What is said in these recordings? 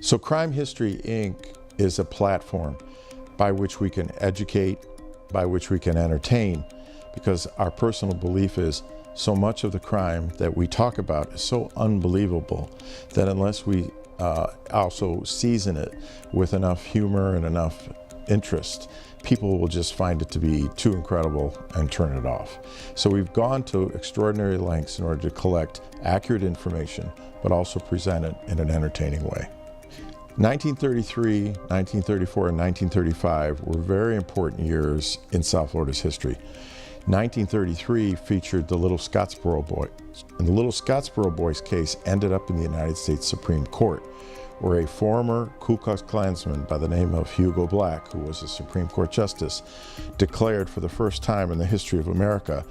So Crime History, Inc. is a platform by which we can educate, by which we can entertain, because our personal belief is so much of the crime that we talk about is so unbelievable that unless we also season it with enough humor and enough interest, people will just find it to be too incredible and turn it off. So we've gone to extraordinary lengths in order to collect accurate information, but also present it in an entertaining way. 1933, 1934, and 1935 were very important years in South Florida's history. 1933 featured the Little Scottsboro Boys, and the Little Scottsboro Boys case ended up in the United States Supreme Court, where a former Ku Klux Klansman by the name of Hugo Black, who was a Supreme Court justice, declared for the first time in the history of America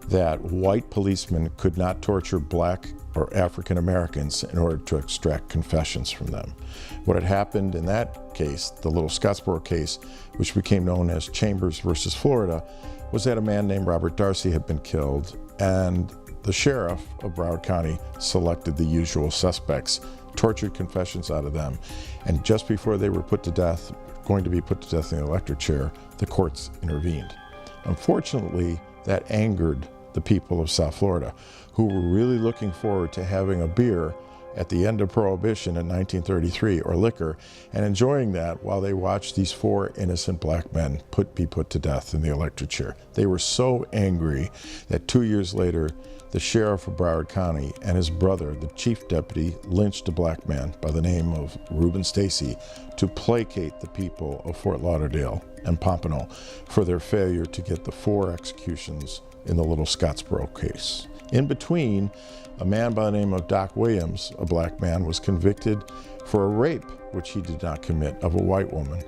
that white policemen could not torture black or African Americans in order to extract confessions from them. What had happened in that case, the Little Scottsboro case, which became known as Chambers versus Florida, was that a man named Robert Darcy had been killed, and the sheriff of Broward County selected the usual suspects, tortured confessions out of them, and just before they were going to be put to death in the electric chair, the courts intervened. Unfortunately, that angered the people of South Florida, who were really looking forward to having a beer at the end of Prohibition in 1933, or liquor, and enjoying that while they watched these four innocent black men be put to death in the electric chair. They were so angry that 2 years later, the sheriff of Broward County and his brother, the chief deputy, lynched a black man by the name of Reuben Stacy to placate the people of Fort Lauderdale and Pompano for their failure to get the 4 executions in the Little Scottsboro case. In between, a man by the name of Doc Williams, a black man, was convicted for a rape, which he did not commit, of a white woman.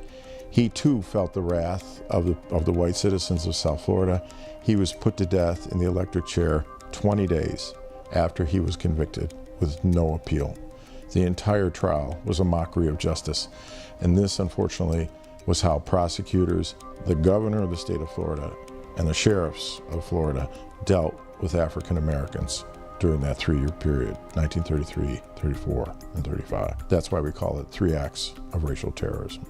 He too felt the wrath of the white citizens of South Florida. He was put to death in the electric chair 20 days after he was convicted with no appeal. The entire trial was a mockery of justice. And this, unfortunately, was how prosecutors, the governor of the state of Florida, and the sheriffs of Florida dealt with African Americans during that 3-year period, 1933, 34, and 35. That's why we call it 3 acts of racial terrorism.